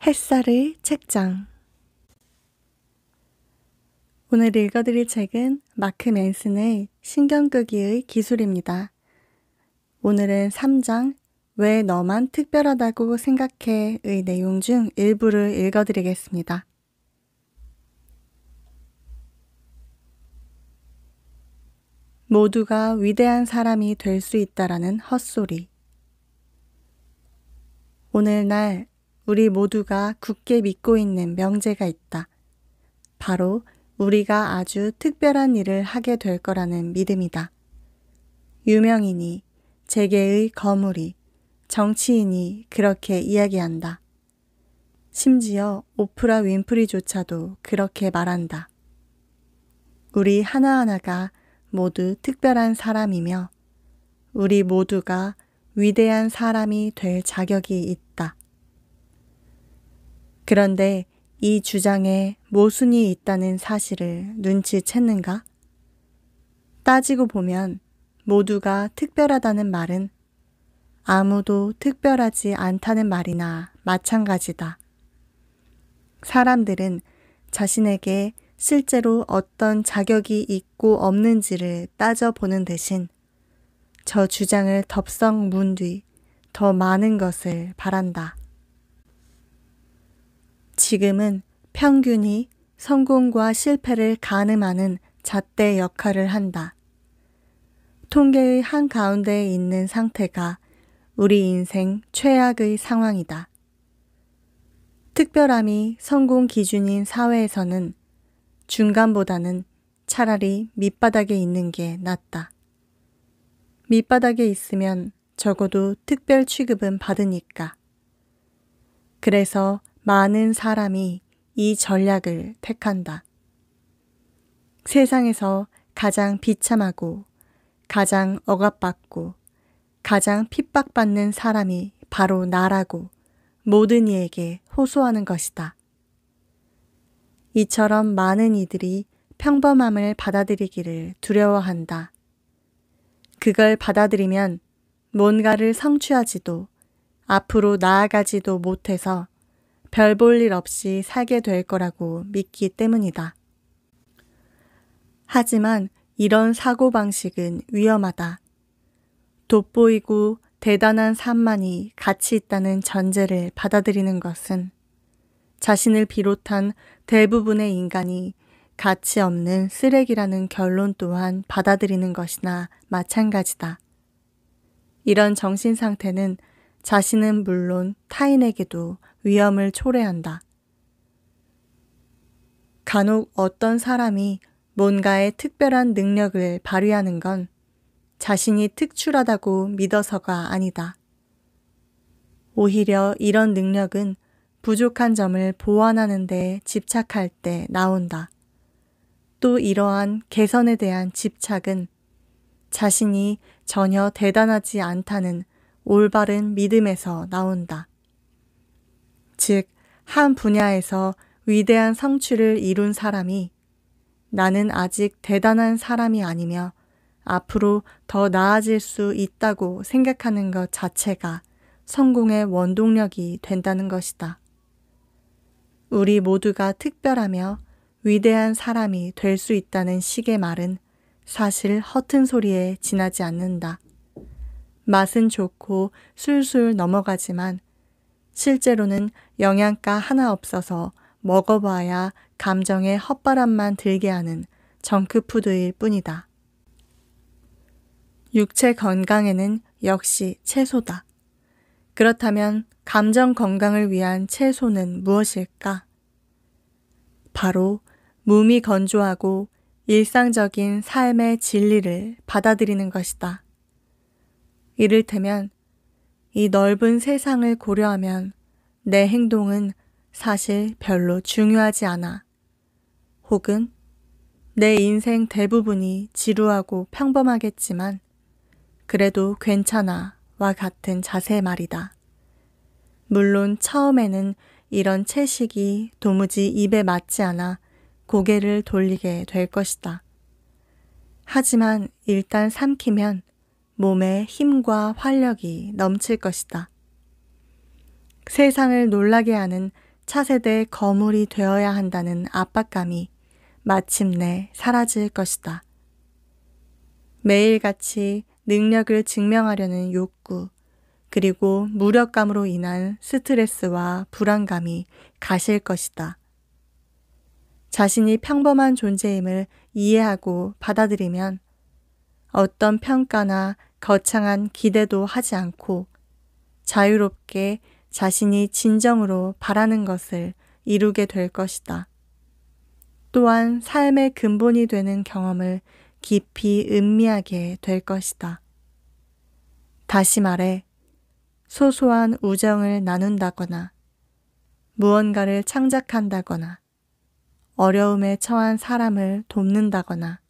햇살의 책장. 오늘 읽어드릴 책은 마크 맨슨의 신경끄기의 기술입니다. 오늘은 3장 왜 너만 특별하다고 생각해의 내용 중 일부를 읽어드리겠습니다. 모두가 위대한 사람이 될 수 있다라는 헛소리. 오늘날 우리 모두가 굳게 믿고 있는 명제가 있다. 바로 우리가 아주 특별한 일을 하게 될 거라는 믿음이다. 유명인이, 재계의 거물이, 정치인이 그렇게 이야기한다. 심지어 오프라 윈프리조차도 그렇게 말한다. 우리 하나하나가 모두 특별한 사람이며 우리 모두가 위대한 사람이 될 자격이 있다. 그런데 이 주장에 모순이 있다는 사실을 눈치챘는가? 따지고 보면 모두가 특별하다는 말은 아무도 특별하지 않다는 말이나 마찬가지다. 사람들은 자신에게 실제로 어떤 자격이 있고 없는지를 따져보는 대신 저 주장을 덥석 문 뒤 더 많은 것을 바란다. 지금은 평균이 성공과 실패를 가늠하는 잣대 역할을 한다. 통계의 한가운데에 있는 상태가 우리 인생 최악의 상황이다. 특별함이 성공 기준인 사회에서는 중간보다는 차라리 밑바닥에 있는 게 낫다. 밑바닥에 있으면 적어도 특별 취급은 받으니까. 그래서 많은 사람이 이 전략을 택한다. 세상에서 가장 비참하고 가장 억압받고 가장 핍박받는 사람이 바로 나라고 모든 이에게 호소하는 것이다. 이처럼 많은 이들이 평범함을 받아들이기를 두려워한다. 그걸 받아들이면 뭔가를 성취하지도 앞으로 나아가지도 못해서 별 볼 일 없이 살게 될 거라고 믿기 때문이다. 하지만 이런 사고방식은 위험하다. 돋보이고 대단한 삶만이 가치 있다는 전제를 받아들이는 것은 자신을 비롯한 대부분의 인간이 가치 없는 쓰레기라는 결론 또한 받아들이는 것이나 마찬가지다. 이런 정신 상태는 자신은 물론 타인에게도 위험을 초래한다. 간혹 어떤 사람이 뭔가의 특별한 능력을 발휘하는 건 자신이 특출하다고 믿어서가 아니다. 오히려 이런 능력은 부족한 점을 보완하는 데 집착할 때 나온다. 또 이러한 개선에 대한 집착은 자신이 전혀 대단하지 않다는 올바른 믿음에서 나온다. 즉, 한 분야에서 위대한 성취를 이룬 사람이 나는 아직 대단한 사람이 아니며 앞으로 더 나아질 수 있다고 생각하는 것 자체가 성공의 원동력이 된다는 것이다. 우리 모두가 특별하며 위대한 사람이 될 수 있다는 식의 말은 사실 허튼 소리에 지나지 않는다. 맛은 좋고 술술 넘어가지만 실제로는 영양가 하나 없어서 먹어봐야 감정에 헛바람만 들게 하는 정크푸드일 뿐이다. 육체 건강에는 역시 채소다. 그렇다면 감정 건강을 위한 채소는 무엇일까? 바로 몸이 건조하고 일상적인 삶의 진리를 받아들이는 것이다. 이를테면 이 넓은 세상을 고려하면 내 행동은 사실 별로 중요하지 않아. 혹은 내 인생 대부분이 지루하고 평범하겠지만 그래도 괜찮아와 같은 자세 말이다. 물론 처음에는 이런 채식이 도무지 입에 맞지 않아 고개를 돌리게 될 것이다. 하지만 일단 삼키면 몸에 힘과 활력이 넘칠 것이다. 세상을 놀라게 하는 차세대 거물이 되어야 한다는 압박감이 마침내 사라질 것이다. 매일같이 능력을 증명하려는 욕구, 그리고 무력감으로 인한 스트레스와 불안감이 가실 것이다. 자신이 평범한 존재임을 이해하고 받아들이면 어떤 평가나 거창한 기대도 하지 않고 자유롭게 자신이 진정으로 바라는 것을 이루게 될 것이다. 또한 삶의 근본이 되는 경험을 깊이 음미하게 될 것이다. 다시 말해, 소소한 우정을 나눈다거나 무언가를 창작한다거나 어려움에 처한 사람을 돕는다거나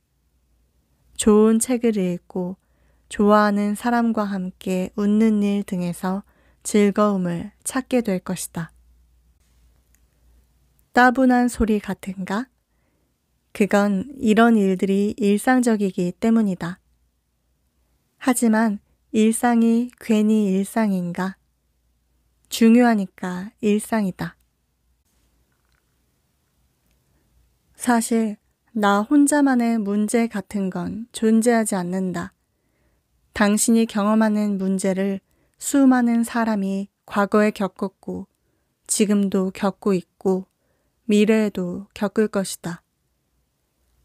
좋은 책을 읽고 좋아하는 사람과 함께 웃는 일 등에서 즐거움을 찾게 될 것이다. 따분한 소리 같은가? 그건 이런 일들이 일상적이기 때문이다. 하지만 일상이 괜히 일상인가? 중요하니까 일상이다. 사실 나 혼자만의 문제 같은 건 존재하지 않는다. 당신이 경험하는 문제를 수많은 사람이 과거에 겪었고 지금도 겪고 있고 미래에도 겪을 것이다.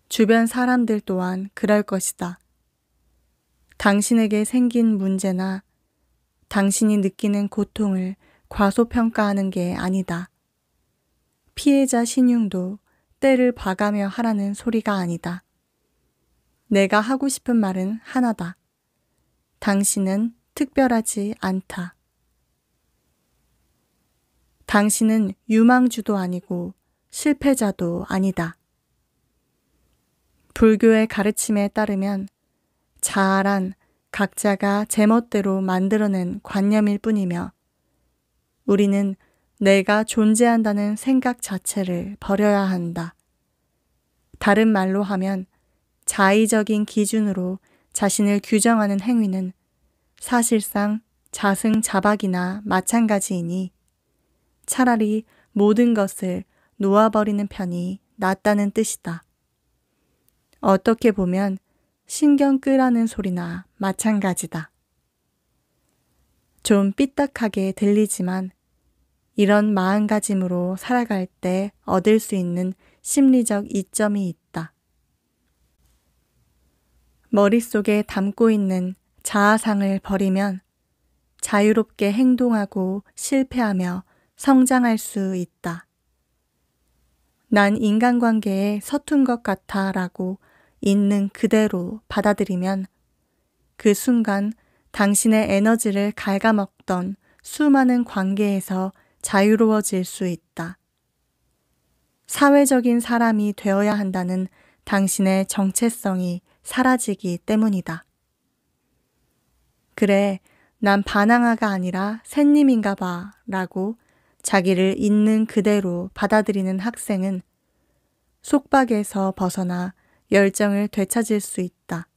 주변 사람들 또한 그럴 것이다. 당신에게 생긴 문제나 당신이 느끼는 고통을 과소평가하는 게 아니다. 피해자 신용도 때를 봐가며 하라는 소리가 아니다. 내가 하고 싶은 말은 하나다. 당신은 특별하지 않다. 당신은 유망주도 아니고 실패자도 아니다. 불교의 가르침에 따르면 자아란 각자가 제멋대로 만들어낸 관념일 뿐이며 우리는 내가 존재한다는 생각 자체를 버려야 한다. 다른 말로 하면 자의적인 기준으로 자신을 규정하는 행위는 사실상 자승자박이나 마찬가지이니 차라리 모든 것을 놓아버리는 편이 낫다는 뜻이다. 어떻게 보면 신경 끄라는 소리나 마찬가지다. 좀 삐딱하게 들리지만 이런 마음가짐으로 살아갈 때 얻을 수 있는 심리적 이점이 있다. 머릿속에 담고 있는 자아상을 버리면 자유롭게 행동하고 실패하며 성장할 수 있다. 난 인간관계에 서툰 것 같아 라고 있는 그대로 받아들이면 그 순간 당신의 에너지를 갉아먹던 수많은 관계에서 자유로워질 수 있다. 사회적인 사람이 되어야 한다는 당신의 정체성이 사라지기 때문이다. 그래, 난 반항아가 아니라 샌님인가 봐 라고 자기를 있는 그대로 받아들이는 학생은 속박에서 벗어나 열정을 되찾을 수 있다.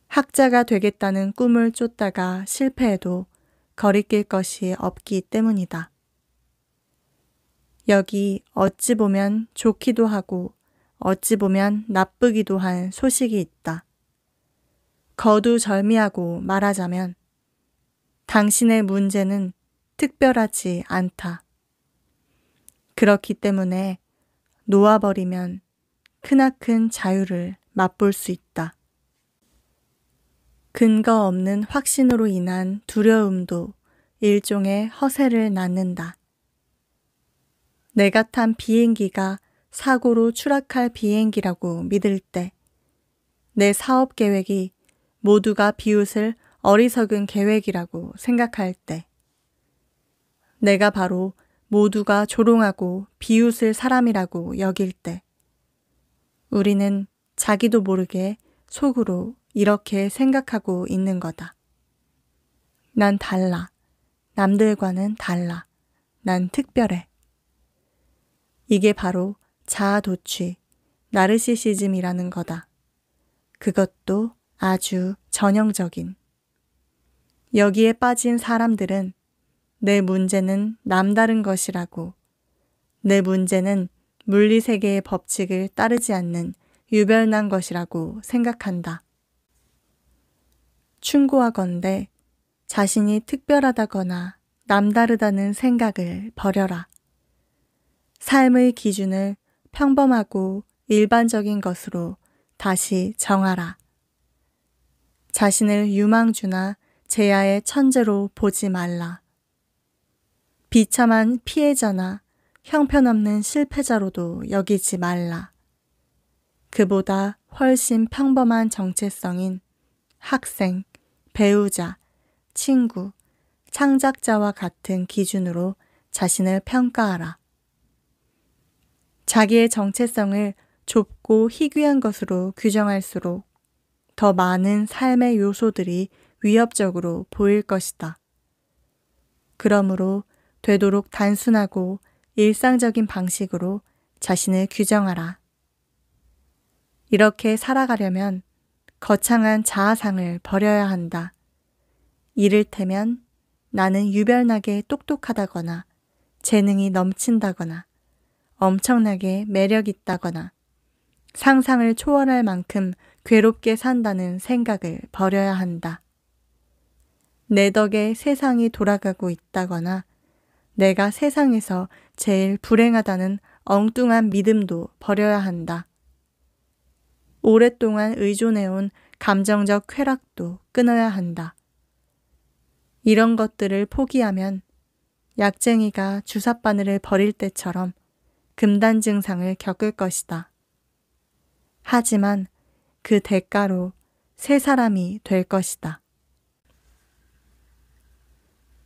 학자가 되겠다는 꿈을 쫓다가 실패해도 거리낄 것이 없기 때문이다. 여기 어찌 보면 좋기도 하고 어찌 보면 나쁘기도 한 소식이 있다. 거두절미하고 말하자면 당신의 문제는 특별하지 않다. 그렇기 때문에 놓아버리면 크나큰 자유를 맛볼 수 있다. 근거 없는 확신으로 인한 두려움도 일종의 허세를 낳는다. 내가 탄 비행기가 사고로 추락할 비행기라고 믿을 때, 내 사업 계획이 모두가 비웃을 어리석은 계획이라고 생각할 때, 내가 바로 모두가 조롱하고 비웃을 사람이라고 여길 때, 우리는 자기도 모르게 속으로 이렇게 생각하고 있는 거다. 난 달라. 남들과는 달라. 난 특별해. 이게 바로 자아도취, 나르시시즘이라는 거다. 그것도 아주 전형적인. 여기에 빠진 사람들은 내 문제는 남다른 것이라고, 내 문제는 물리세계의 법칙을 따르지 않는 유별난 것이라고 생각한다. 충고하건대 자신이 특별하다거나 남다르다는 생각을 버려라. 삶의 기준을 평범하고 일반적인 것으로 다시 정하라. 자신을 유망주나 제야의 천재로 보지 말라. 비참한 피해자나 형편없는 실패자로도 여기지 말라. 그보다 훨씬 평범한 정체성인 학생, 배우자, 친구, 창작자와 같은 기준으로 자신을 평가하라. 자기의 정체성을 좁고 희귀한 것으로 규정할수록 더 많은 삶의 요소들이 위협적으로 보일 것이다. 그러므로 되도록 단순하고 일상적인 방식으로 자신을 규정하라. 이렇게 살아가려면 거창한 자아상을 버려야 한다. 이를테면 나는 유별나게 똑똑하다거나 재능이 넘친다거나 엄청나게 매력 있다거나 상상을 초월할 만큼 괴롭게 산다는 생각을 버려야 한다. 내 덕에 세상이 돌아가고 있다거나 내가 세상에서 제일 불행하다는 엉뚱한 믿음도 버려야 한다. 오랫동안 의존해온 감정적 쾌락도 끊어야 한다. 이런 것들을 포기하면 약쟁이가 주삿바늘을 버릴 때처럼 금단 증상을 겪을 것이다. 하지만 그 대가로 새 사람이 될 것이다.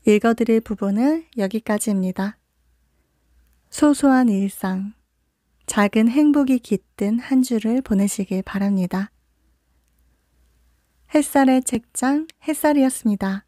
읽어드릴 부분은 여기까지입니다. 소소한 일상, 작은 행복이 깃든 한 주를 보내시길 바랍니다. 햇살의 책장 햇살이었습니다.